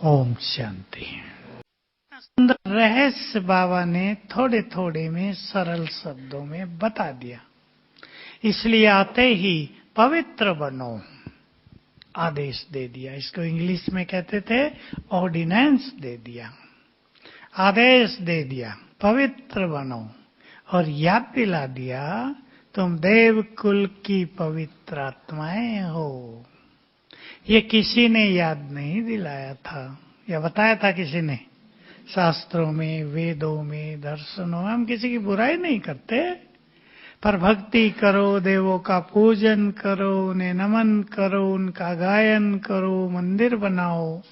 ओम शांति। सुंदर रहस्य बाबा ने थोड़े थोड़े में सरल शब्दों में बता दिया। इसलिए आते ही पवित्र बनो आदेश दे दिया। इसको इंग्लिश में कहते थे ऑर्डिनेंस दे दिया, आदेश दे दिया, पवित्र बनो। और याद दिला दिया तुम देव कुल की पवित्र आत्माएं हो। ये किसी ने याद नहीं दिलाया था या बताया था किसी ने? शास्त्रों में, वेदों में, दर्शनों में। हम किसी की बुराई नहीं करते, पर भक्ति करो, देवों का पूजन करो, उन्हें नमन करो, उनका गायन करो, मंदिर बनाओ।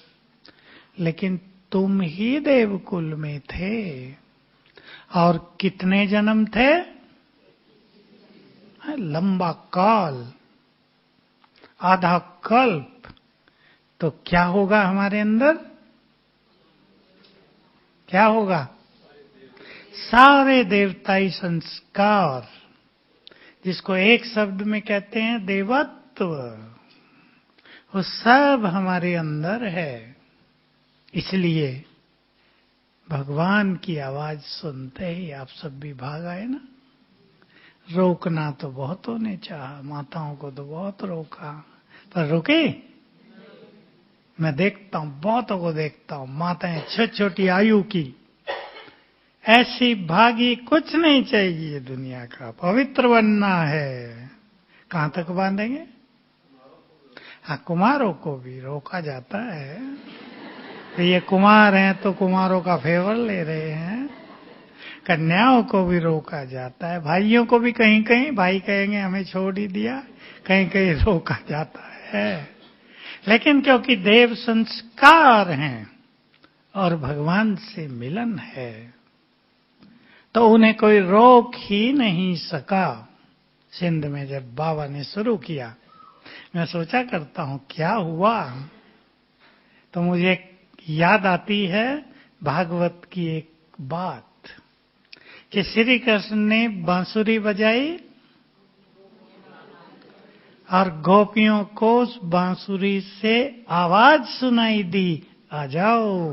लेकिन तुम ही देवकुल में थे। और कितने जन्म थे? लंबा काल, आधा कल्प। तो क्या होगा हमारे अंदर? क्या होगा? सारे देवताई संस्कार, जिसको एक शब्द में कहते हैं देवत्व, वो सब हमारे अंदर है। इसलिए भगवान की आवाज सुनते ही आप सब भी भाग आए ना। रोकना तो बहुतों ने चाहा, माताओं को तो बहुत रोका, पर रुके? मैं देखता हूं, बहुतों को देखता हूं, माताएं छोटी छोटी आयु की, ऐसी भागी। कुछ नहीं चाहिए दुनिया का, पवित्र बनना है। कहां तक बांधेंगे? हाँ, कुमारों को भी रोका जाता है। तो ये कुमार हैं तो कुमारों का फेवर ले रहे हैं। कन्याओं को भी रोका जाता है, भाइयों को भी कहीं कहीं, भाई कहेंगे हमें छोड़ ही दिया, कहीं कहीं रोका जाता है। लेकिन क्योंकि देव संस्कार हैं और भगवान से मिलन है, तो उन्हें कोई रोक ही नहीं सका। सिंध में जब बाबा ने शुरू किया, मैं सोचा करता हूं क्या हुआ, तो मुझे याद आती है भागवत की एक बात कि श्री कृष्ण ने बांसुरी बजाई और गोपियों को उस बांसुरी से आवाज सुनाई दी, आ जाओ।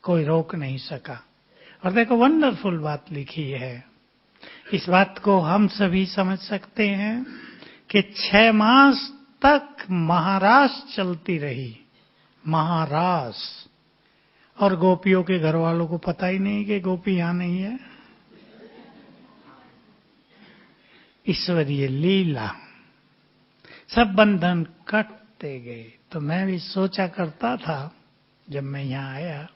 कोई रोक नहीं सका। और देखो वंडरफुल बात लिखी है। इस बात को हम सभी समझ सकते हैं कि 6 मास तक महारास चलती रही, महारास। और गोपियों के घर वालों को पता ही नहीं कि गोपी यहां नहीं है। ईश्वरीय लीला, सब बंधन कटते गए। तो मैं भी सोचा करता था जब मैं यहां आया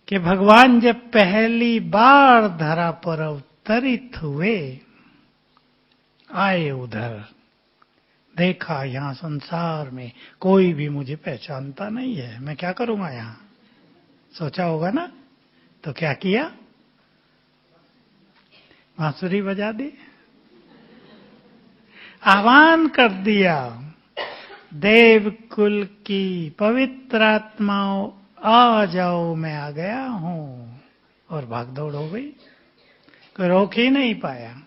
कि भगवान जब पहली बार धरा पर अवतरित हुए, आए उधर, देखा यहां संसार में कोई भी मुझे पहचानता नहीं है, मैं क्या करूंगा यहां? सोचा होगा ना। तो क्या किया? बांसुरी बजा दी, आह्वान कर दिया, देव कुल की पवित्र आत्माओं आ जाओ, मैं आ गया हूं। और भागदौड़ हो गई, कोई रोक ही नहीं पाया।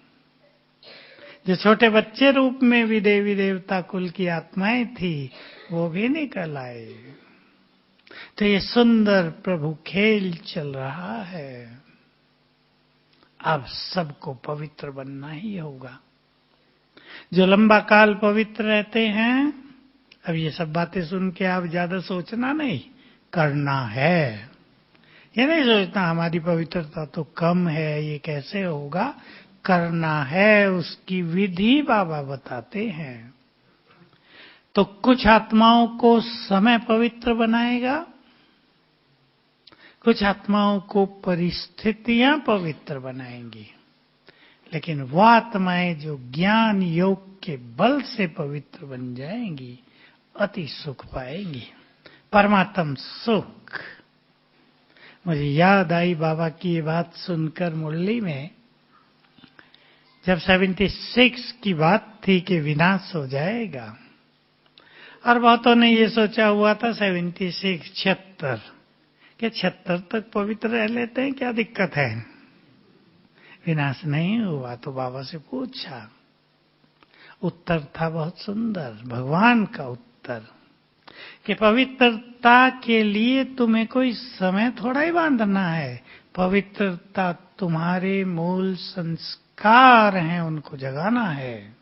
जो छोटे बच्चे रूप में भी देवी देवता कुल की आत्माएं थी, वो भी निकल आए। तो ये सुंदर प्रभु खेल चल रहा है। अब सबको पवित्र बनना ही होगा। जो लंबा काल पवित्र रहते हैं, अब ये सब बातें सुन के आप ज्यादा सोचना नहीं, करना है। ये नहीं सोचना हमारी पवित्रता तो कम है, ये कैसे होगा। करना है, उसकी विधि बाबा बताते हैं। तो कुछ आत्माओं को समय पवित्र बनाएगा, कुछ आत्माओं को परिस्थितियां पवित्र बनाएंगी। लेकिन वो आत्माएं जो ज्ञान योग के बल से पवित्र बन जाएंगी, अति सुख पाएंगी, परमात्म सुख। मुझे याद आई बाबा की ये बात सुनकर मुरली में, जब 76 की बात थी कि विनाश हो जाएगा, और बहुतों ने ये सोचा हुआ था 76 76 कि 76 तक पवित्र रह लेते हैं, क्या दिक्कत है, विनाश नहीं हुआ। तो बाबा से पूछा, उत्तर था बहुत सुंदर, भगवान का उत्तर। पवित्र, कि पवित्रता के लिए तुम्हें कोई समय थोड़ा ही बांधना है। पवित्रता तुम्हारे मूल संस्कार हैं, उनको जगाना है।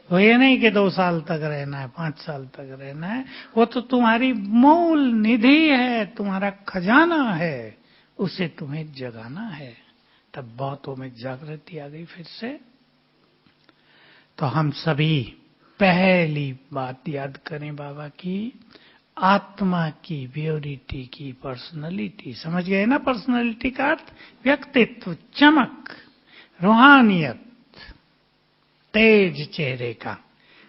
वो ये नहीं कि 2 साल तक रहना है, 5 साल तक रहना है। वो तो तुम्हारी मूल निधि है, तुम्हारा खजाना है, उसे तुम्हें जगाना है। तब बहुतों में जागृति आ गई फिर से। तो हम सभी पहली बात याद करें बाबा की, आत्मा की प्योरिटी की, पर्सनैलिटी। समझ गए ना पर्सनैलिटी का अर्थ? व्यक्तित्व, चमक, रूहानियत, तेज चेहरे का।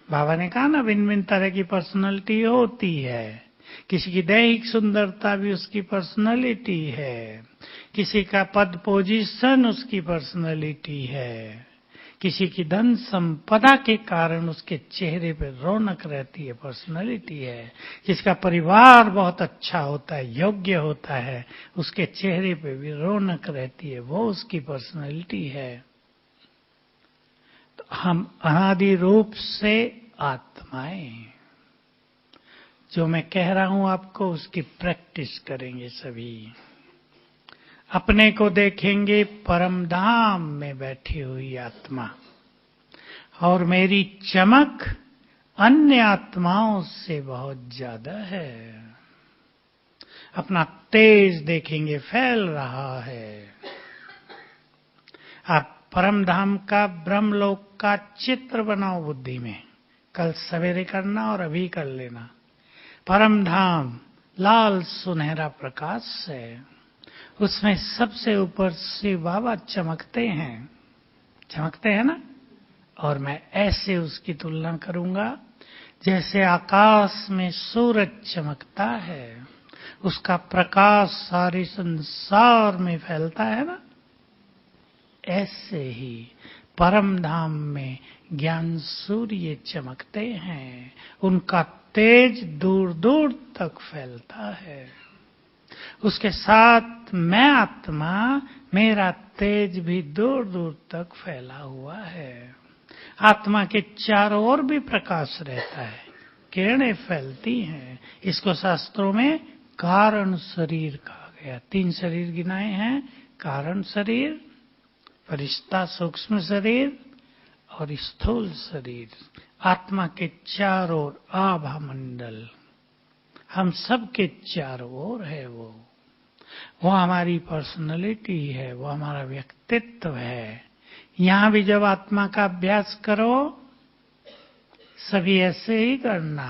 बाबा ने कहा ना, भिन्न भिन्न तरह की पर्सनैलिटी होती है। किसी की दैहिक सुंदरता भी उसकी पर्सनैलिटी है, किसी का पद पोजीशन उसकी पर्सनैलिटी है, किसी की धन संपदा के कारण उसके चेहरे पे रौनक रहती है, पर्सनैलिटी है। जिसका परिवार बहुत अच्छा होता है, योग्य होता है, उसके चेहरे पे भी रौनक रहती है, वो उसकी पर्सनैलिटी है। तो हम अनादि रूप से आत्माएं, जो मैं कह रहा हूं आपको उसकी प्रैक्टिस करेंगे सभी। अपने को देखेंगे परम धाम में बैठी हुई आत्मा, और मेरी चमक अन्य आत्माओं से बहुत ज्यादा है। अपना तेज देखेंगे फैल रहा है। आप परम धाम का, ब्रह्मलोक का चित्र बनाओ बुद्धि में। कल सवेरे करना और अभी कर लेना। परम धाम लाल सुनहरा प्रकाश है, उसमें सबसे ऊपर शिव बाबा चमकते हैं, चमकते हैं ना। और मैं ऐसे उसकी तुलना करूंगा जैसे आकाश में सूरज चमकता है, उसका प्रकाश सारे संसार में फैलता है ना। ऐसे ही परम धाम में ज्ञान सूर्य चमकते हैं, उनका तेज दूर दूर तक फैलता है। उसके साथ मैं आत्मा, मेरा तेज भी दूर दूर तक फैला हुआ है। आत्मा के चारों ओर भी प्रकाश रहता है, किरणें फैलती हैं। इसको शास्त्रों में कारण शरीर कहा गया। 3 शरीर गिनाए हैं, कारण शरीर, फरिश्ता सूक्ष्म शरीर और स्थूल शरीर। आत्मा के चारों ओर आभा मंडल, हम सब के चारों ओर है। वो हमारी पर्सनैलिटी है, वो हमारा व्यक्तित्व है। यहां भी जब आत्मा का अभ्यास करो, सभी ऐसे ही करना।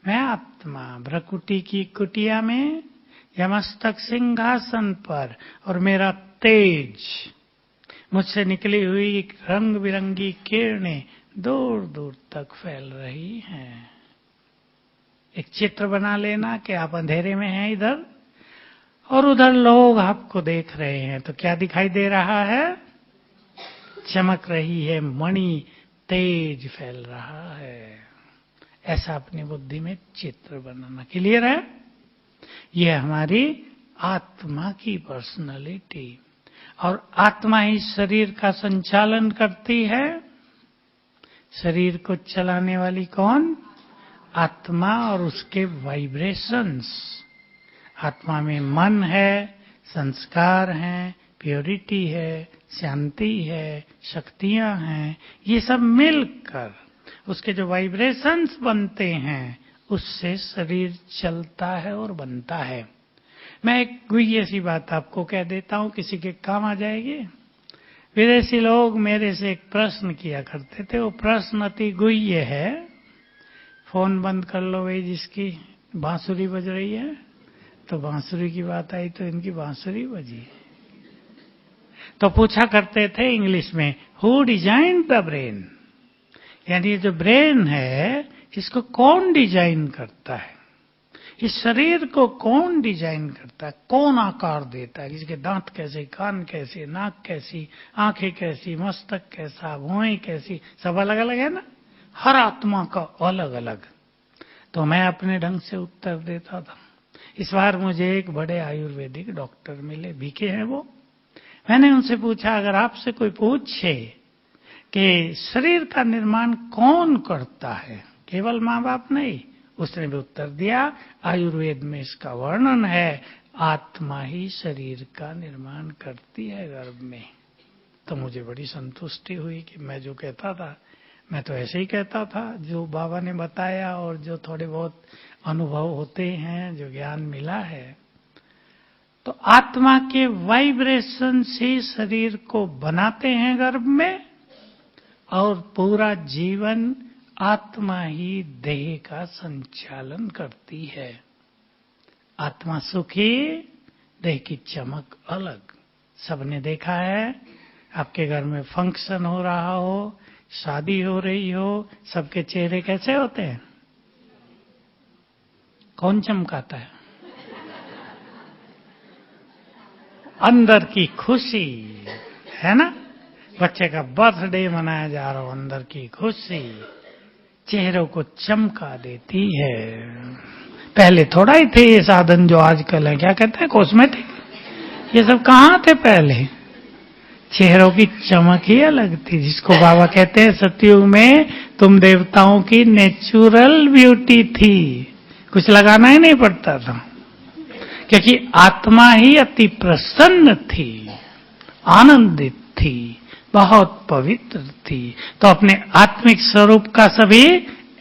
मैं आत्मा भ्रकुटी की कुटिया में या मस्तक सिंहासन पर, और मेरा तेज, मुझसे निकली हुई रंग बिरंगी किरणें दूर दूर तक फैल रही हैं। एक चित्र बना लेना कि आप अंधेरे में हैं इधर, और उधर लोग आपको देख रहे हैं। तो क्या दिखाई दे रहा है? चमक रही है मणि, तेज फैल रहा है। ऐसा अपनी बुद्धि में चित्र बनाना। क्लियर है? यह हमारी आत्मा की पर्सनैलिटी। और आत्मा ही शरीर का संचालन करती है। शरीर को चलाने वाली कौन? आत्मा और उसके वाइब्रेशंस। आत्मा में मन है, संस्कार हैं, प्योरिटी है, शांति है, शक्तियां हैं। ये सब मिलकर उसके जो वाइब्रेशंस बनते हैं, उससे शरीर चलता है और बनता है। मैं एक गुह्य सी बात आपको कह देता हूं, किसी के काम आ जाएगी। विदेशी लोग मेरे से एक प्रश्न किया करते थे, वो प्रश्न अति गुह्य है। फोन बंद कर लो भाई, जिसकी बांसुरी बज रही है। तो बांसुरी की बात आई तो इनकी बांसुरी बजी। तो पूछा करते थे इंग्लिश में, हु डिजाइन द ब्रेन, यानी जो ब्रेन है इसको कौन डिजाइन करता है, इस शरीर को कौन डिजाइन करता है, कौन आकार देता है, इसके दांत कैसे, कान कैसे, नाक कैसी, आंखें कैसी, मस्तक कैसा, भुएं कैसी, सब अलग अलग है ना, हर आत्मा का अलग अलग। तो मैं अपने ढंग से उत्तर देता था। इस बार मुझे एक बड़े आयुर्वेदिक डॉक्टर मिले, बीके हैं वो। मैंने उनसे पूछा, अगर आपसे कोई पूछे कि शरीर का निर्माण कौन करता है, केवल माँ बाप नहीं, उसने भी उत्तर दिया, आयुर्वेद में इसका वर्णन है, आत्मा ही शरीर का निर्माण करती है गर्भ में। तो मुझे बड़ी संतुष्टि हुई कि मैं जो कहता था, मैं तो ऐसे ही कहता था जो बाबा ने बताया, और जो थोड़े बहुत अनुभव होते हैं, जो ज्ञान मिला है। तो आत्मा के वाइब्रेशन से शरीर को बनाते हैं गर्भ में, और पूरा जीवन आत्मा ही देह का संचालन करती है। आत्मा सुखी, देह की चमक अलग। सबने देखा है, आपके घर में फंक्शन हो रहा हो, शादी हो रही हो, सबके चेहरे कैसे होते हैं? कौन चमकाता है? अंदर की खुशी है ना। बच्चे का बर्थडे मनाया जा रहा हो, अंदर की खुशी चेहरों को चमका देती है। पहले थोड़ा ही थे ये साधन जो आजकल है, क्या कहते हैं, कॉस्मेटिक, ये सब कहाँ थे पहले। चेहरों की चमक ही अलग थी, जिसको बाबा कहते हैं सतयुग में तुम देवताओं की नेचुरल ब्यूटी थी, कुछ लगाना ही नहीं पड़ता था, क्योंकि आत्मा ही अति प्रसन्न थी, आनंदित थी, बहुत पवित्र थी। तो अपने आत्मिक स्वरूप का सभी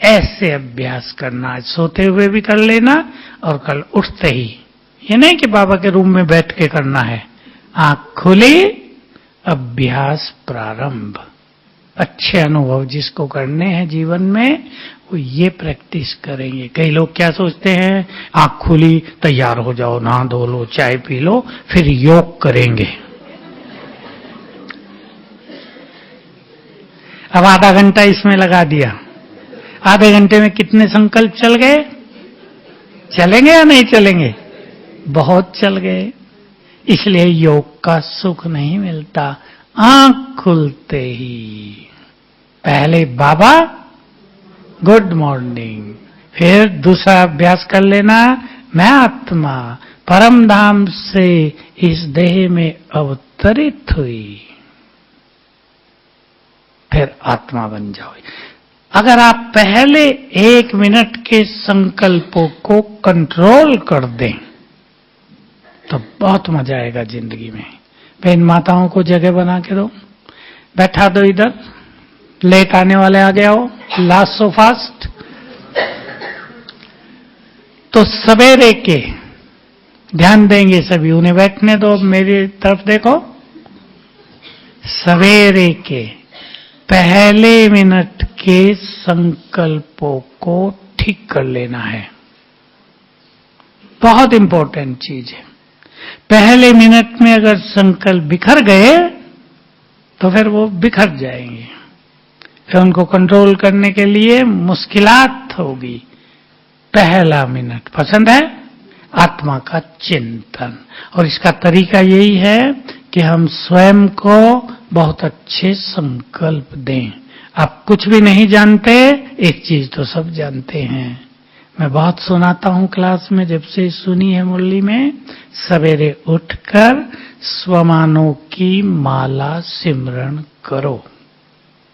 ऐसे अभ्यास करना, आज सोते हुए भी कर लेना और कल उठते ही। ये नहीं कि बाबा के रूम में बैठ के करना है, आंख खुली, अभ्यास प्रारंभ। अच्छे अनुभव जिसको करने हैं जीवन में, वो ये प्रैक्टिस करेंगे। कई लोग क्या सोचते हैं, आंख खुली, तैयार हो जाओ, नहा धो लो, चाय पी लो, फिर योग करेंगे। अब आधा घंटा इसमें लगा दिया, आधे घंटे में कितने संकल्प चल गए? चलेंगे या नहीं चलेंगे? बहुत चल गए। इसलिए योग का सुख नहीं मिलता आंख खुलते ही। पहले बाबा गुड मॉर्निंग, फिर दूसरा अभ्यास कर लेना, मैं आत्मा परम धाम से इस देह में अवतरित हुई, फिर आत्मा बन जाओ। अगर आप पहले 1 मिनट के संकल्पों को कंट्रोल कर दें तो बहुत मजा आएगा जिंदगी में। बहन माताओं को जगह बना के दो, बैठा दो, इधर लेट आने वाले आ गया हो, लास्ट सो फास्ट। तो सवेरे के ध्यान देंगे सभी, उन्हें बैठने दो, मेरी तरफ देखो। सवेरे के पहले मिनट के संकल्पों को ठीक कर लेना है, बहुत इंपॉर्टेंट चीज है। पहले मिनट में अगर संकल्प बिखर गए तो फिर वो बिखर जाएंगे, फिर उनको कंट्रोल करने के लिए मुश्किलात होगी। पहला मिनट पसंद है आत्मा का चिंतन, और इसका तरीका यही है कि हम स्वयं को बहुत अच्छे संकल्प दें। आप कुछ भी नहीं जानते, एक चीज तो सब जानते हैं। मैं बहुत सुनाता हूं क्लास में, जब से सुनी है मुरली में, सवेरे उठकर स्वमानों की माला सिमरण करो।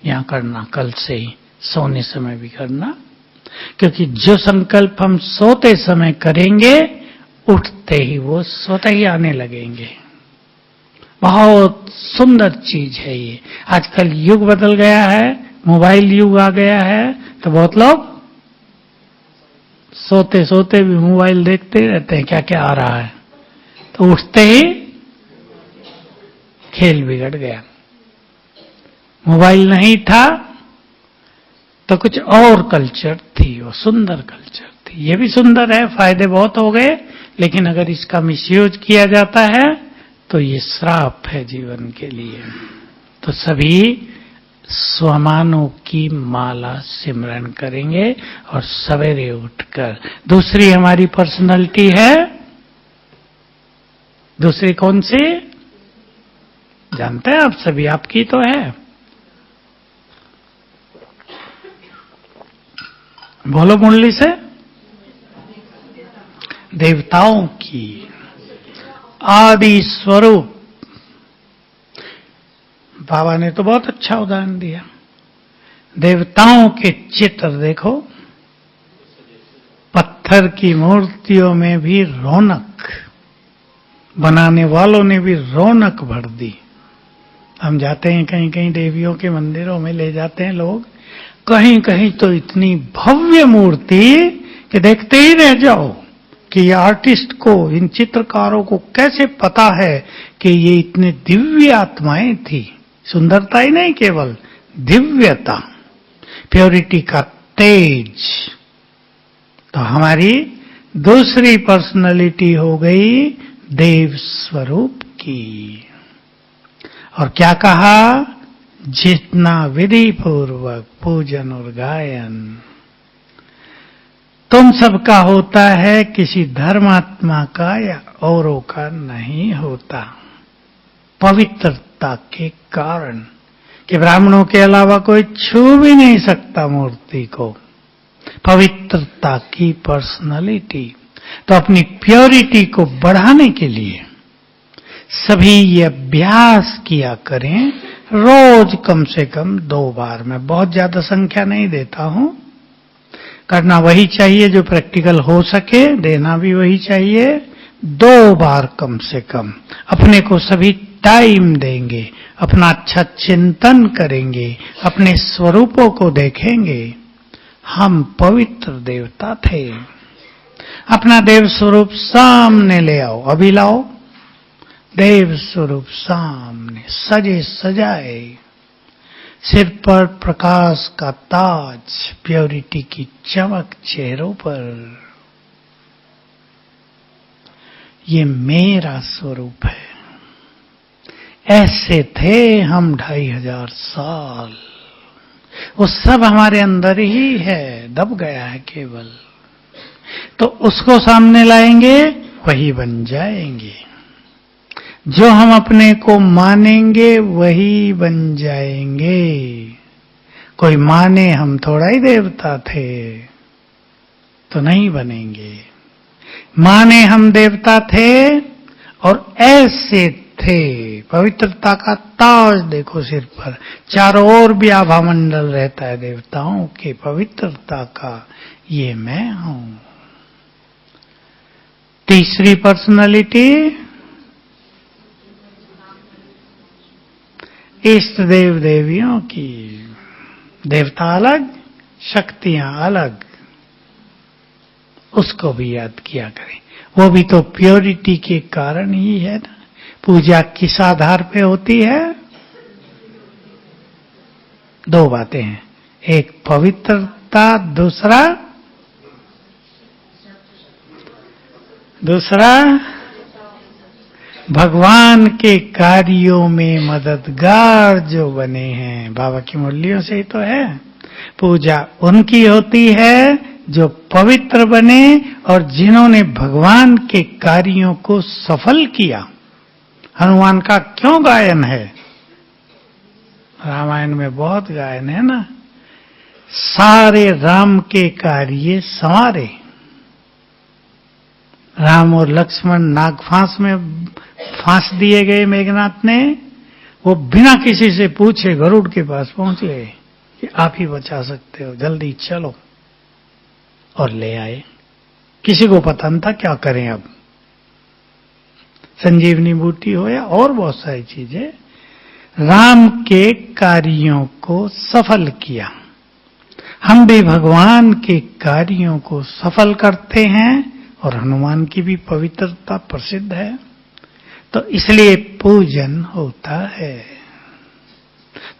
यहां करना, कल से ही सोने समय भी करना, क्योंकि जो संकल्प हम सोते समय करेंगे, उठते ही वो स्वतः ही आने लगेंगे। बहुत सुंदर चीज है ये। आजकल युग बदल गया है, मोबाइल युग आ गया है, तो बहुत लोग सोते सोते भी मोबाइल देखते रहते हैं, क्या क्या आ रहा है, तो उठते ही खेल बिगड़ गया। मोबाइल नहीं था तो कुछ और कल्चर थी, वो सुंदर कल्चर थी। ये भी सुंदर है, फायदे बहुत हो गए, लेकिन अगर इसका मिसयूज किया जाता है तो ये श्राप है जीवन के लिए। तो सभी स्वमानों की माला सिमरण करेंगे और सवेरे उठकर। दूसरी हमारी पर्सनालिटी है, दूसरी कौन सी जानते हैं आप सभी? आपकी तो है, बोलो मुरली से। देवताओं की आदि स्वरूप। बाबा ने तो बहुत अच्छा उदाहरण दिया। देवताओं के चित्र देखो, पत्थर की मूर्तियों में भी रौनक, बनाने वालों ने भी रौनक भर दी। हम जाते हैं कहीं कहीं देवियों के मंदिरों में, ले जाते हैं लोग, कहीं कहीं तो इतनी भव्य मूर्ति कि देखते ही रह जाओ कि ये आर्टिस्ट को, इन चित्रकारों को कैसे पता है कि ये इतने दिव्य आत्माएं थी। सुंदरता ही नहीं, केवल दिव्यता, प्योरिटी का तेज। तो हमारी दूसरी पर्सनालिटी हो गई देव स्वरूप की। और क्या कहा? जितना विधि पूर्वक पूजन और गायन तुम सबका होता है, किसी धर्मात्मा का या औरों का नहीं होता। पवित्रता के कारण कि ब्राह्मणों के अलावा कोई छू भी नहीं सकता मूर्ति को। पवित्रता की पर्सनालिटी। तो अपनी प्योरिटी को बढ़ाने के लिए सभी ये अभ्यास किया करें, रोज कम से कम 2 बार। मैं बहुत ज्यादा संख्या नहीं देता हूं, करना वही चाहिए जो प्रैक्टिकल हो सके, देना भी वही चाहिए। 2 बार कम से कम अपने को सभी टाइम देंगे, अपना अच्छा चिंतन करेंगे, अपने स्वरूपों को देखेंगे। हम पवित्र देवता थे। अपना देव स्वरूप सामने ले आओ, अभी लाओ। देव स्वरूप सामने सजे सजाए, सिर पर प्रकाश का ताज, प्योरिटी की चमक चेहरों पर। ये मेरा स्वरूप है। ऐसे थे हम 2500 साल। वो सब हमारे अंदर ही है, दब गया है केवल। तो उसको सामने लाएंगे, वही बन जाएंगे। जो हम अपने को मानेंगे वही बन जाएंगे। कोई माने हम थोड़ा ही देवता थे तो नहीं बनेंगे। माने हम देवता थे और ऐसे थे। पवित्रता का ताज देखो सिर पर, चारों ओर भी आभा मंडल रहता है देवताओं के पवित्रता का। ये मैं हूं। तीसरी पर्सनालिटी इष्ट देव देवियों की। देवता अलग, शक्तियां अलग, उसको भी याद किया करें। वो भी तो प्योरिटी के कारण ही है ना। पूजा किस आधार पे होती है? 2 बातें हैं, एक पवित्रता, दूसरा भगवान के कार्यों में मददगार जो बने हैं। बाबा की मुरलियों से ही तो है। पूजा उनकी होती है जो पवित्र बने और जिन्होंने भगवान के कार्यों को सफल किया। हनुमान का क्यों गायन है? रामायण में बहुत गायन है ना। सारे राम के कार्य संवारे। राम और लक्ष्मण नागफांस में फांस दिए गए मेघनाथ ने, वो बिना किसी से पूछे गरुड़ के पास पहुंच गए कि आप ही बचा सकते हो, जल्दी चलो, और ले आए। किसी को पता न था क्या करें अब। संजीवनी बूटी हो या और बहुत सारी चीजें, राम के कार्यों को सफल किया। हम भी भगवान के कार्यों को सफल करते हैं और हनुमान की भी पवित्रता प्रसिद्ध है, तो इसलिए पूजन होता है।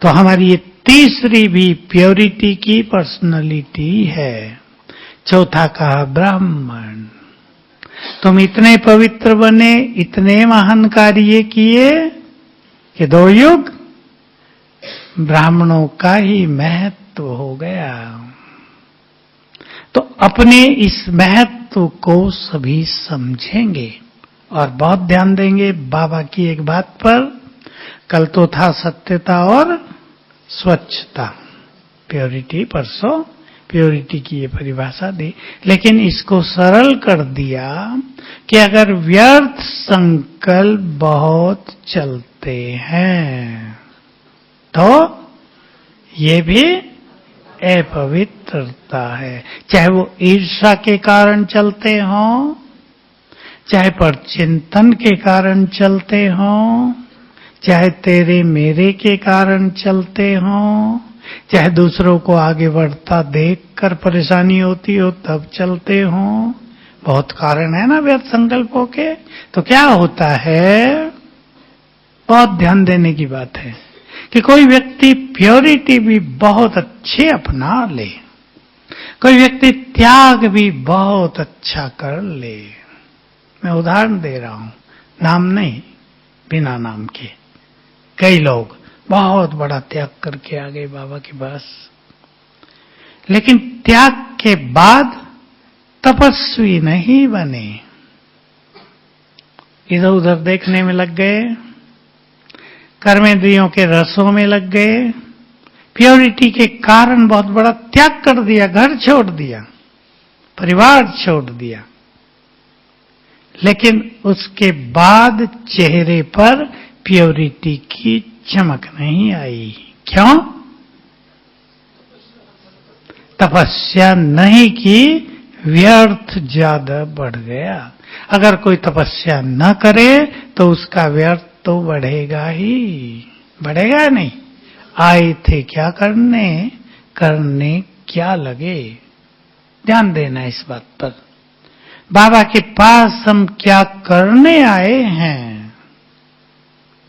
तो हमारी ये तीसरी भी प्योरिटी की पर्सनालिटी है। चौथा कहा ब्राह्मण। तुम इतने पवित्र बने, इतने महान कार्य किए कि 2 युग ब्राह्मणों का ही महत्व हो गया। तो अपने इस महत्व को सभी समझेंगे और बहुत ध्यान देंगे बाबा की एक बात पर। कल तो था सत्यता और स्वच्छता, प्योरिटी, परसों प्योरिटी की ये परिभाषा दी, लेकिन इसको सरल कर दिया कि अगर व्यर्थ संकल्प बहुत चलते हैं तो ये भी अपवित्रता है। चाहे वो ईर्ष्या के कारण चलते हों, चाहे पर चिंतन के कारण चलते हों, चाहे तेरे मेरे के कारण चलते हों, चाहे दूसरों को आगे बढ़ता देखकर परेशानी होती हो तब चलते हों। बहुत कारण है ना व्यर्थ संकल्पों के। तो क्या होता है, बहुत ध्यान देने की बात है कि कोई व्यक्ति प्योरिटी भी बहुत अच्छे अपना ले, कोई व्यक्ति त्याग भी बहुत अच्छा कर ले। मैं उदाहरण दे रहा हूं, नाम नहीं, बिना नाम के। कई लोग बहुत बड़ा त्याग करके आ गए बाबा के पास, लेकिन त्याग के बाद तपस्वी नहीं बने, इधर उधर देखने में लग गए, कर्मेंद्रियों के रसों में लग गए, प्योरिटी के कारण बहुत बड़ा त्याग कर दिया, घर छोड़ दिया, परिवार छोड़ दिया, लेकिन उसके बाद चेहरे पर प्योरिटी की चमक नहीं आई। क्यों? तपस्या नहीं की, व्यर्थ ज्यादा बढ़ गया। अगर कोई तपस्या न करे तो उसका व्यर्थ तो बढ़ेगा ही, बढ़ेगा नहीं। आए थे क्या करने, करने क्या लगे। ध्यान देना इस बात पर। बाबा के पास हम क्या करने आए हैं,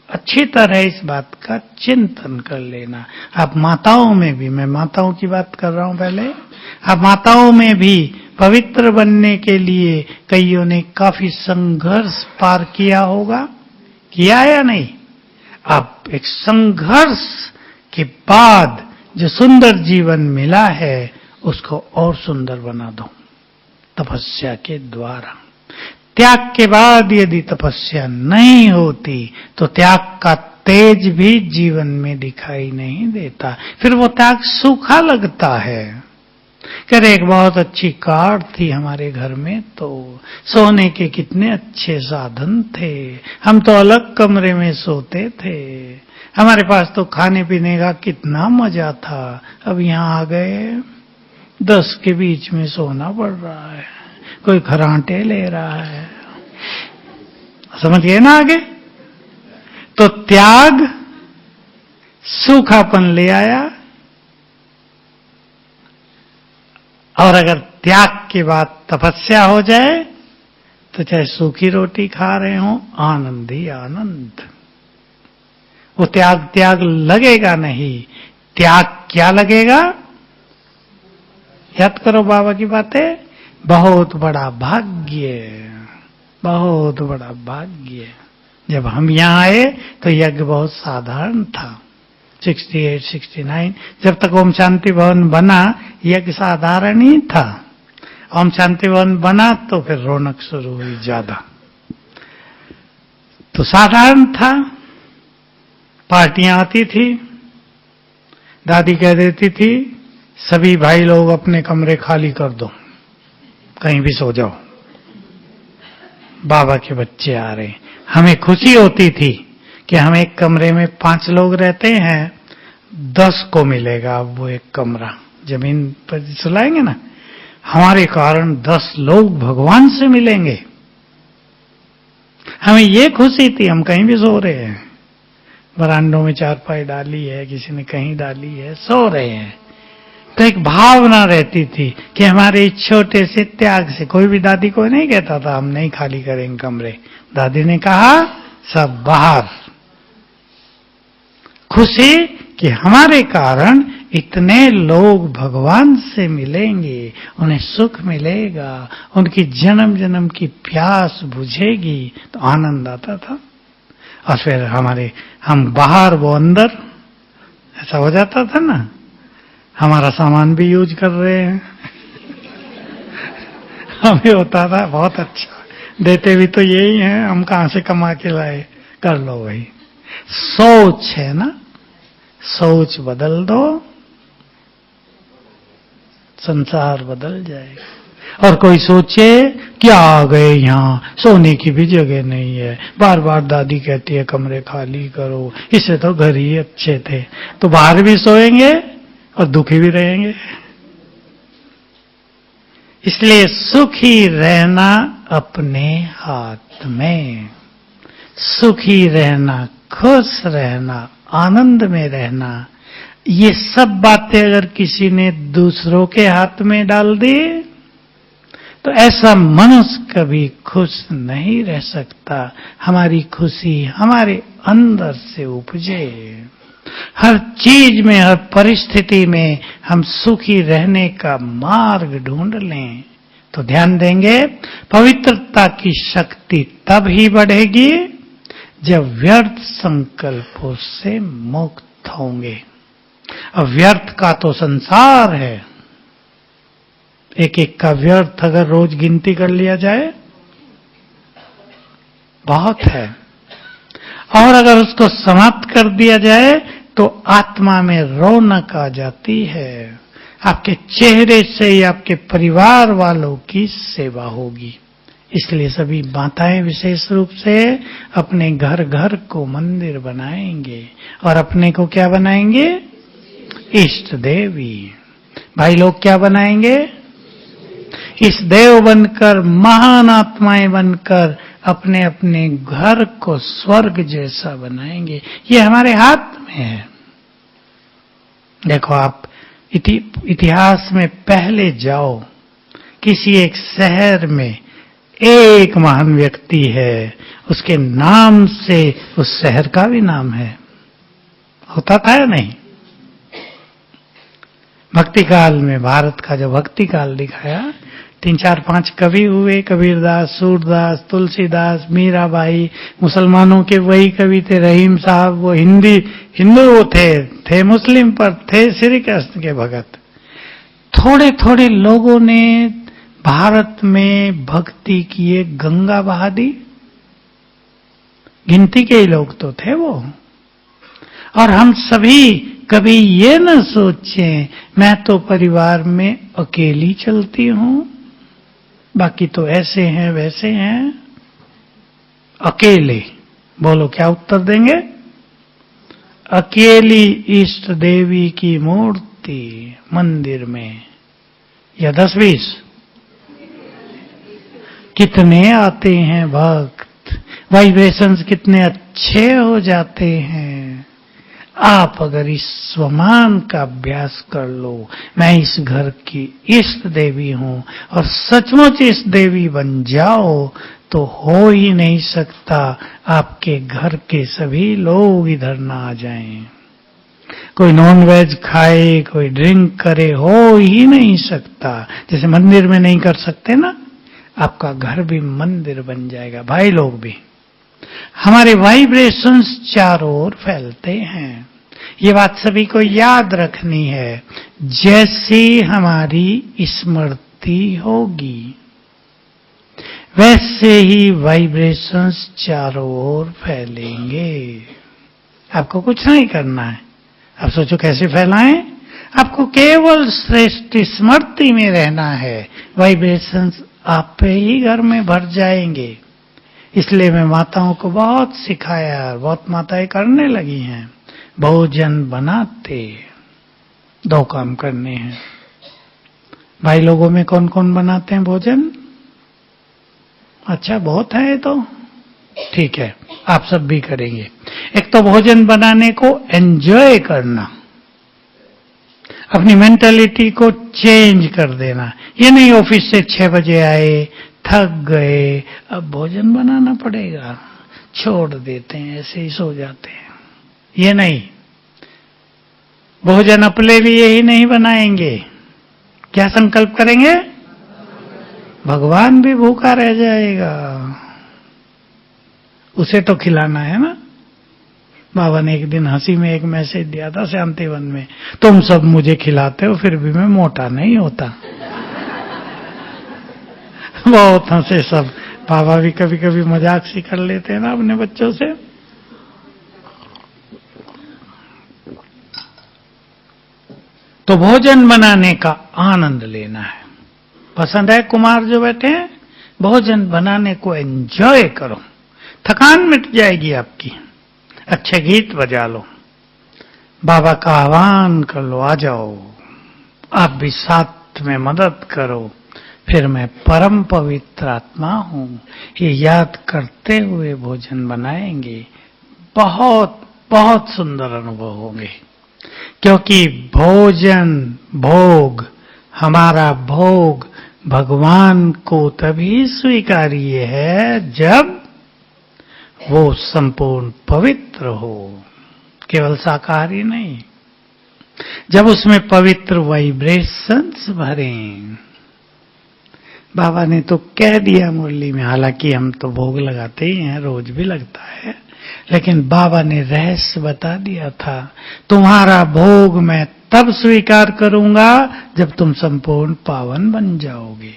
अच्छी तरह इस बात का चिंतन कर लेना। आप माताओं में भी, मैं माताओं की बात कर रहा हूं पहले, आप माताओं में भी पवित्र बनने के लिए कईयों ने काफी संघर्ष पार किया होगा, किया या नहीं? अब एक संघर्ष के बाद जो सुंदर जीवन मिला है उसको और सुंदर बना दो तपस्या के द्वारा। त्याग के बाद यदि तपस्या नहीं होती तो त्याग का तेज भी जीवन में दिखाई नहीं देता, फिर वो त्याग सूखा लगता है। कह एक बहुत अच्छी कार थी हमारे घर में, तो सोने के कितने अच्छे साधन थे, हम तो अलग कमरे में सोते थे, हमारे पास तो खाने पीने का कितना मजा था। अब यहाँ आ गए 10 के बीच में सोना पड़ रहा है, कोई खरांटे ले रहा है। समझ गए ना आगे? तो त्याग सूखापन ले आया, और अगर त्याग के बाद तपस्या हो जाए तो चाहे सूखी रोटी खा रहे हो, आनंद ही आनंद। वो त्याग त्याग लगेगा नहीं, त्याग क्या लगेगा? याद करो बाबा की बातें, बहुत बड़ा भाग्य, बहुत बड़ा भाग्य। जब हम यहां आए तो यज्ञ बहुत साधारण था, 68, 69, जब तक ओम शांति भवन बना यज्ञ साधारण ही था। ओम शांति भवन बना तो फिर रौनक शुरू हुई ज्यादा। तो साधारण था, पार्टियां आती थी, दादी कह देती थी सभी भाई लोग अपने कमरे खाली कर दो, कहीं भी सो जाओ, बाबा के बच्चे आ रहे। हमें खुशी होती थी कि हम एक कमरे में 5 लोग रहते हैं, 10 को मिलेगा अब वो एक कमरा, जमीन पर सुलाएंगे ना, हमारे कारण 10 लोग भगवान से मिलेंगे। हमें ये खुशी थी, हम कहीं भी सो रहे हैं, बरांडों में चारपाई डाली है, किसी ने कहीं डाली है, सो रहे हैं। तो एक भावना रहती थी कि हमारे छोटे से त्याग से, कोई भी दादी को नहीं कहता था हम नहीं खाली करेंगे कमरे, दादी ने कहा सब बाहर। खुशी कि हमारे कारण इतने लोग भगवान से मिलेंगे, उन्हें सुख मिलेगा, उनकी जन्म जन्म की प्यास बुझेगी, तो आनंद आता था। और फिर हम बाहर वो अंदर, ऐसा हो जाता था ना, हमारा सामान भी यूज कर रहे हैं हमें होता था बहुत अच्छा, देते भी तो यही हैं, हम कहां से कमा के लाए, कर लो वही। सोच है ना, सोच बदल दो, संसार बदल जाएगा। और कोई सोचे क्या आ गए यहां, सोने की भी जगह नहीं है, बार बार दादी कहती है कमरे खाली करो, इससे तो घर ही अच्छे थे, तो बाहर भी सोएंगे और दुखी भी रहेंगे। इसलिए सुखी रहना अपने हाथ में, सुखी रहना, खुश रहना, आनंद में रहना, ये सब बातें अगर किसी ने दूसरों के हाथ में डाल दी तो ऐसा मनुष्य कभी खुश नहीं रह सकता। हमारी खुशी हमारे अंदर से उपजे। हर चीज में, हर परिस्थिति में हम सुखी रहने का मार्ग ढूंढ लें तो ध्यान देंगे पवित्रता की शक्ति तब ही बढ़ेगी जब व्यर्थ संकल्पों से मुक्त होंगे। अब व्यर्थ का तो संसार है, एक एक का व्यर्थ अगर रोज गिनती कर लिया जाए बहुत है, और अगर उसको समाप्त कर दिया जाए तो आत्मा में रौनक आ जाती है। आपके चेहरे से ही आपके परिवार वालों की सेवा होगी। इसलिए सभी माताएं विशेष रूप से अपने घर घर को मंदिर बनाएंगे और अपने को क्या बनाएंगे? इष्ट देवी। भाई लोग क्या बनाएंगे? इस देव बनकर, महान आत्माएं बनकर अपने अपने घर को स्वर्ग जैसा बनाएंगे। ये हमारे हाथ में है। देखो आप इतिहास में पहले जाओ, किसी एक शहर में एक महान व्यक्ति है, उसके नाम से उस शहर का भी नाम है। होता था या नहीं? भक्ति काल में, भारत का जो भक्ति काल दिखाया, 3, 4, 5 कवि हुए, कबीरदास, सूरदास, तुलसीदास, मीराबाई। मुसलमानों के वही कवि थे, रहीम साहब, वो हिंदू थे मुस्लिम पर थे श्री कृष्ण के भगत। थोड़े थोड़े लोगों ने भारत में भक्ति किए, गंगा बहा दी। गिनती के ही लोग तो थे वो। और हम सभी कभी ये न सोचें मैं तो परिवार में अकेली चलती हूं, बाकी तो ऐसे हैं वैसे हैं। अकेले, बोलो क्या उत्तर देंगे? अकेली इष्ट देवी की मूर्ति मंदिर में, या 10-20 कितने आते हैं भक्त, वाइब्रेशंस कितने अच्छे हो जाते हैं। आप अगर इस स्वमान का अभ्यास कर लो, मैं इस घर की इष्ट देवी हूं, और सचमुच इष्ट देवी बन जाओ, तो हो ही नहीं सकता आपके घर के सभी लोग इधर ना आ जाएं। कोई नॉन वेज खाए, कोई ड्रिंक करे, हो ही नहीं सकता। जैसे मंदिर में नहीं कर सकते ना, आपका घर भी मंदिर बन जाएगा। भाई लोग भी, हमारे वाइब्रेशंस चारों ओर फैलते हैं। ये बात सभी को याद रखनी है। जैसी हमारी स्मृति होगी वैसे ही वाइब्रेशंस चारों ओर फैलेंगे। आपको कुछ नहीं करना है। आप सोचो कैसे फैलाएं? आपको केवल श्रेष्ठ स्मृति में रहना है। वाइब्रेशंस आप पे ही घर में भर जाएंगे। इसलिए मैं माताओं को बहुत सिखाया, और बहुत माताएं करने लगी हैं। भोजन बनाते 2 काम करने हैं। भाई लोगों में कौन कौन बनाते हैं भोजन? अच्छा, बहुत है ये तो, ठीक है, आप सब भी करेंगे। एक तो भोजन बनाने को एंजॉय करना, अपनी मेंटालिटी को चेंज कर देना। ये नहीं ऑफिस से 6 बजे आए, थक गए, अब भोजन बनाना पड़ेगा, छोड़ देते हैं, ऐसे ही सो जाते हैं। ये नहीं। भोजन अपने लिए ही नहीं बनाएंगे, क्या संकल्प करेंगे? भगवान भी भूखा रह जाएगा, उसे तो खिलाना है ना। बाबा ने एक दिन हंसी में एक मैसेज दिया था शांतिवन में, तुम सब मुझे खिलाते हो फिर भी मैं मोटा नहीं होता। बहुत हंसे सब। बाबा भी कभी कभी मजाक सी कर लेते हैं ना अपने बच्चों से। तो भोजन बनाने का आनंद लेना है। पसंद है कुमार जो बैठे हैं? भोजन बनाने को एंजॉय करो, थकान मिट जाएगी आपकी। अच्छे गीत बजा लो, बाबा का आह्वान कर लो, आ जाओ, आप भी साथ में मदद करो, फिर मैं परम पवित्र आत्मा हूं, ये याद करते हुए भोजन बनाएंगे। बहुत बहुत सुंदर अनुभव होंगे, क्योंकि भोजन भोग, हमारा भोग भगवान को तभी स्वीकार्य है जब वो संपूर्ण पवित्र हो, केवल शाकाहारी नहीं, जब उसमें पवित्र वाइब्रेशंस भरें। बाबा ने तो कह दिया मुरली में, हालांकि हम तो भोग लगाते ही हैं, रोज भी लगता है, लेकिन बाबा ने रहस्य बता दिया था, तुम्हारा भोग मैं तब स्वीकार करूंगा जब तुम संपूर्ण पावन बन जाओगे।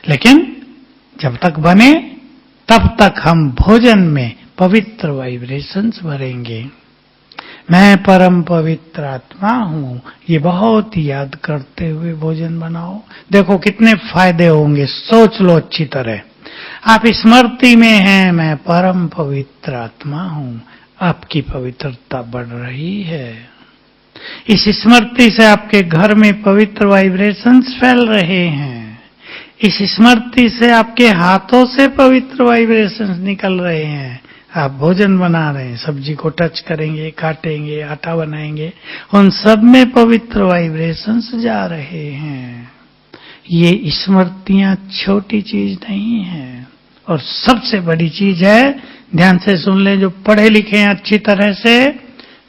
लेकिन जब तक बने तब तक हम भोजन में पवित्र वाइब्रेशंस भरेंगे। मैं परम पवित्र आत्मा हूं, ये बहुत याद करते हुए भोजन बनाओ। देखो कितने फायदे होंगे, सोच लो अच्छी तरह। आप स्मृति में हैं, मैं परम पवित्र आत्मा हूं, आपकी पवित्रता बढ़ रही है। इस स्मृति से आपके घर में पवित्र वाइब्रेशंस फैल रहे हैं। इस स्मृति से आपके हाथों से पवित्र वाइब्रेशंस निकल रहे हैं। आप भोजन बना रहे हैं, सब्जी को टच करेंगे, काटेंगे, आटा बनाएंगे, उन सब में पवित्र वाइब्रेशंस जा रहे हैं। ये स्मृतियां छोटी चीज नहीं है, और सबसे बड़ी चीज है, ध्यान से सुन लें जो पढ़े लिखे हैं अच्छी तरह से,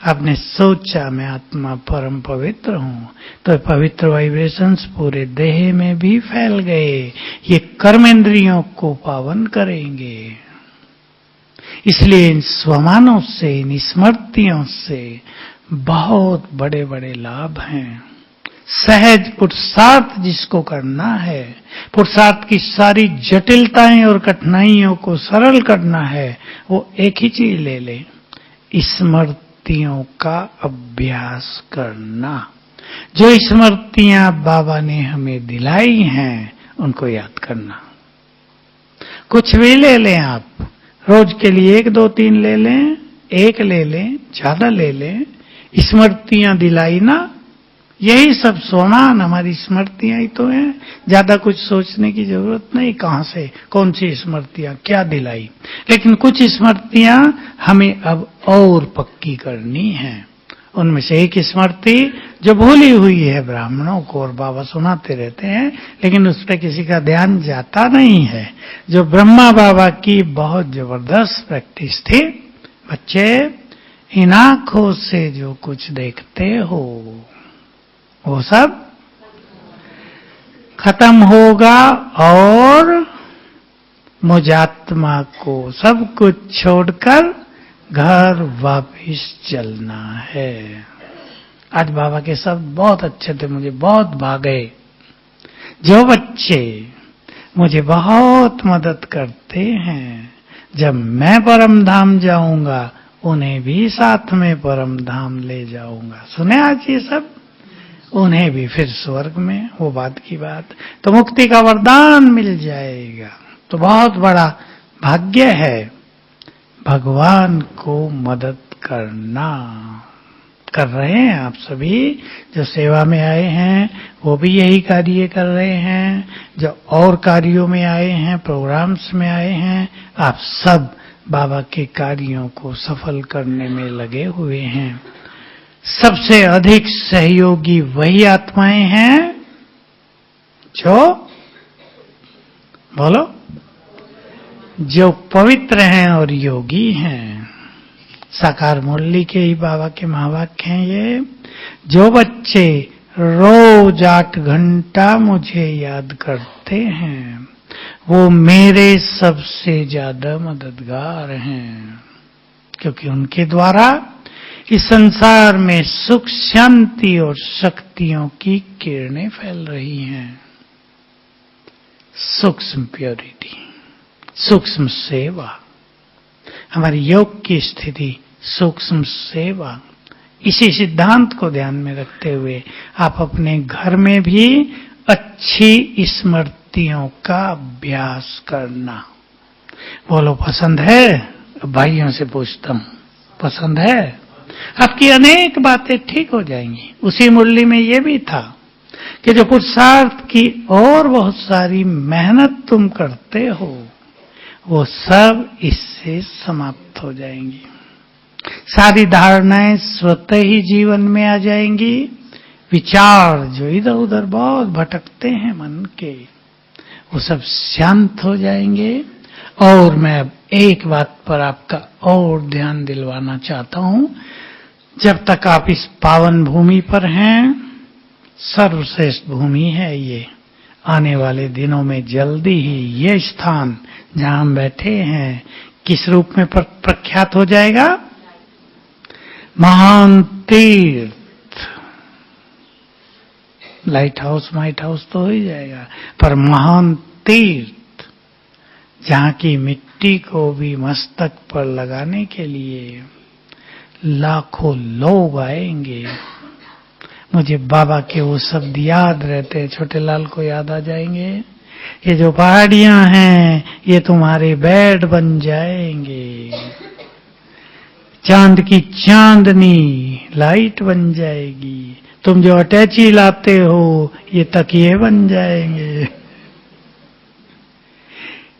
आपने सोचा मैं आत्मा परम पवित्र हूं, तो पवित्र वाइब्रेशंस पूरे देह में भी फैल गए, ये कर्मेंद्रियों को पावन करेंगे। इसलिए इन स्वमानों से, इन स्मृतियों से बहुत बड़े बड़े लाभ हैं। सहज पुरुषार्थ जिसको करना है, पुरुषार्थ की सारी जटिलताएं और कठिनाइयों को सरल करना है, वो एक ही चीज ले ले, स्मृतियों का अभ्यास करना। जो स्मृतियां बाबा ने हमें दिलाई हैं उनको याद करना। कुछ भी ले लें आप, रोज के लिए 1, 2, 3 ले लें, 1 ले लें, ज्यादा ले लें, स्मृतियां दिलाई ना, यही सब सोमान हमारी स्मृतियां ही तो हैं। ज्यादा कुछ सोचने की जरूरत नहीं, कहां से कौन सी स्मृतियां क्या दिलाई, लेकिन कुछ स्मृतियां हमें अब और पक्की करनी है। उनमें से एक स्मृति जो भूली हुई है ब्राह्मणों को, और बाबा सुनाते रहते हैं, लेकिन उस पर किसी का ध्यान जाता नहीं है, जो ब्रह्मा बाबा की बहुत जबरदस्त प्रैक्टिस थी। बच्चे, इन आंखों से जो कुछ देखते हो वो सब खत्म होगा, और मुझात्मा को सब कुछ छोड़कर घर वापिस चलना है। आज बाबा के शब्द बहुत अच्छे थे, मुझे बहुत भागे। जो बच्चे मुझे बहुत मदद करते हैं, जब मैं परम धाम जाऊंगा उन्हें भी साथ में परम धाम ले जाऊंगा। सुने आज ये सब, उन्हें भी फिर स्वर्ग में, वो बात की बात, तो मुक्ति का वरदान मिल जाएगा। तो बहुत बड़ा भाग्य है भगवान को मदद करना। कर रहे हैं आप सभी जो सेवा में आए हैं, वो भी यही कार्य कर रहे हैं। जो और कार्यों में आए हैं, प्रोग्राम्स में आए हैं, आप सब बाबा के कार्यों को सफल करने में लगे हुए हैं। सबसे अधिक सहयोगी वही आत्माएं हैं जो, बोलो, जो पवित्र हैं और योगी हैं। साकार मुरली के ही बाबा के महावाक्य हैं ये। जो बच्चे रोज 8 घंटा मुझे याद करते हैं, वो मेरे सबसे ज्यादा मददगार हैं, क्योंकि उनके द्वारा इस संसार में सुख, शांति और शक्तियों की किरणें फैल रही हैं। सूक्ष्म प्योरिटी, सूक्ष्म सेवा, हमारी योग की स्थिति सूक्ष्म सेवा। इसी सिद्धांत को ध्यान में रखते हुए आप अपने घर में भी अच्छी स्मृतियों का अभ्यास करना। बोलो, पसंद है? भाइयों से पूछता हूं, पसंद है? आपकी अनेक बातें ठीक हो जाएंगी। उसी मुरली में ये भी था कि जो पुरुषार्थ की और बहुत सारी मेहनत तुम करते हो वो सब इससे समाप्त हो जाएंगी। सारी धारणाएं स्वतः ही जीवन में आ जाएंगी। विचार जो इधर उधर बहुत भटकते हैं मन के, वो सब शांत हो जाएंगे। और मैं अब एक बात पर आपका और ध्यान दिलवाना चाहता हूं। जब तक आप इस पावन भूमि पर हैं, सर्वश्रेष्ठ भूमि है ये। आने वाले दिनों में जल्दी ही ये स्थान जहां हम बैठे हैं किस रूप में प्रख्यात हो जाएगा? महान तीर्थ। लाइट हाउस माइट हाउस तो हो ही जाएगा, पर महान तीर्थ जहां की मिट्टी को भी मस्तक पर लगाने के लिए लाखों लोग आएंगे। मुझे बाबा के वो शब्द याद रहते हैं, छोटे लाल को याद आ जाएंगे। ये जो पहाड़ियां हैं ये तुम्हारे बेड बन जाएंगे, चांद की चांदनी लाइट बन जाएगी, तुम जो अटैची लाते हो ये तकिए बन जाएंगे।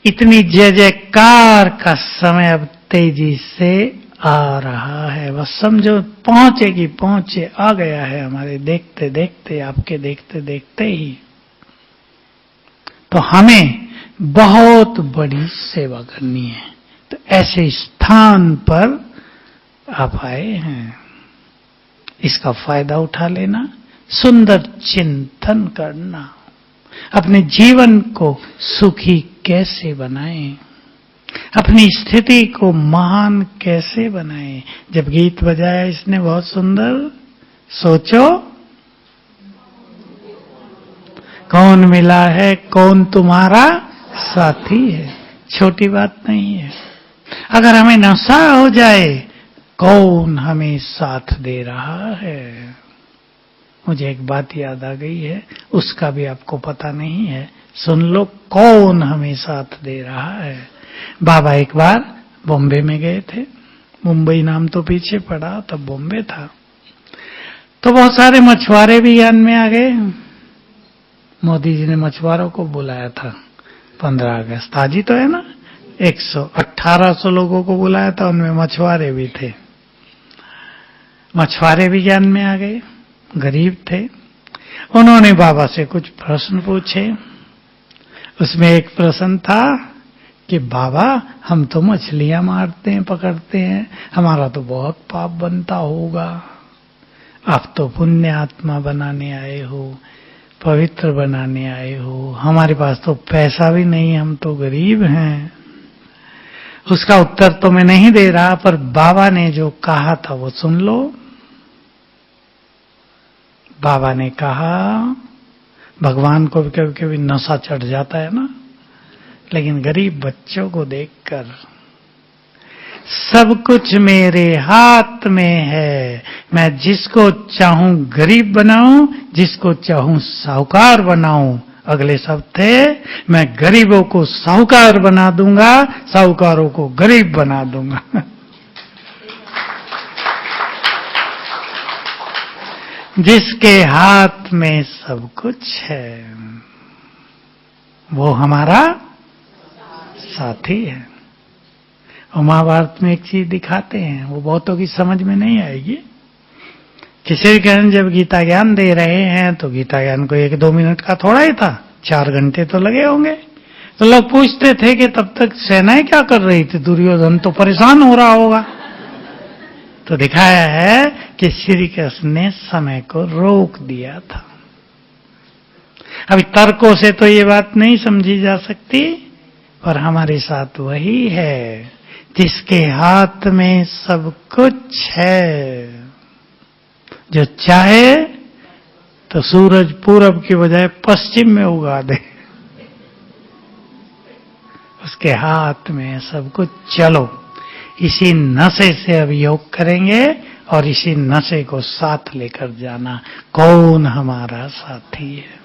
इतनी जय जयकार का समय अब तेजी से आ रहा है। बस समझो पहुंचेगी, पहुंचे, आ गया है हमारे देखते देखते, आपके देखते देखते ही। तो हमें बहुत बड़ी सेवा करनी है। तो ऐसे स्थान पर आप आए हैं, इसका फायदा उठा लेना, सुंदर चिंतन करना, अपने जीवन को सुखी कैसे बनाएं, अपनी स्थिति को महान कैसे बनाएं। जब गीत बजाया इसने बहुत सुंदर, सोचो कौन मिला है, कौन तुम्हारा साथी है। छोटी बात नहीं है। अगर हमें नशा हो जाए, कौन हमें साथ दे रहा है। मुझे एक बात याद आ गई है, उसका भी आपको पता नहीं है, सुन लो। कौन हमें साथ दे रहा है। बाबा एक बार बॉम्बे में गए थे, मुंबई नाम तो पीछे पड़ा, तब बॉम्बे था। तो बहुत सारे मछुआरे भी ज्ञान में आ गए। मोदी जी ने मछुआरों को बुलाया था 15 अगस्त, आज ही तो है ना। 1800 लोगों को बुलाया था, उनमें मछुआरे भी थे। मछुआरे भी ज्ञान में आ गए, गरीब थे। उन्होंने बाबा से कुछ प्रश्न पूछे। उसमें एक प्रश्न था कि बाबा हम तो मछलियां मारते हैं, पकड़ते हैं, हमारा तो बहुत पाप बनता होगा। आप तो पुण्य आत्मा बनाने आए हो, पवित्र बनाने आए हो, हमारे पास तो पैसा भी नहीं, हम तो गरीब हैं। उसका उत्तर तो मैं नहीं दे रहा, पर बाबा ने जो कहा था वो सुन लो। बाबा ने कहा, भगवान को भी कभी कभी नशा चढ़ जाता है ना, लेकिन गरीब बच्चों को देखकर, सब कुछ मेरे हाथ में है, मैं जिसको चाहूं गरीब बनाऊं, जिसको चाहूं साहूकार बनाऊं। अगले शब्द थे, मैं गरीबों को साहूकार बना दूंगा, साहूकारों को गरीब बना दूंगा। जिसके हाथ में सब कुछ है वो हमारा साथी है। और महाभारत में एक चीज दिखाते हैं, वो बहुतों की समझ में नहीं आएगी। किसी कहन जब गीता ज्ञान दे रहे हैं तो गीता ज्ञान को 1-2 मिनट का थोड़ा ही था, 4 घंटे तो लगे होंगे। तो लोग पूछते थे कि तब तक सेनाएं क्या कर रही थी, दुर्योधन तो परेशान हो रहा होगा। तो दिखाया है कि श्री कृष्ण ने समय को रोक दिया था। अभी तर्कों से तो ये बात नहीं समझी जा सकती, पर हमारे साथ वही है जिसके हाथ में सब कुछ है, जो चाहे तो सूरज पूरब की बजाय पश्चिम में उगा दे। उसके हाथ में सब कुछ। चलो इसी नशे से अब योग करेंगे और इसी नशे को साथ लेकर जाना। कौन हमारा साथी है।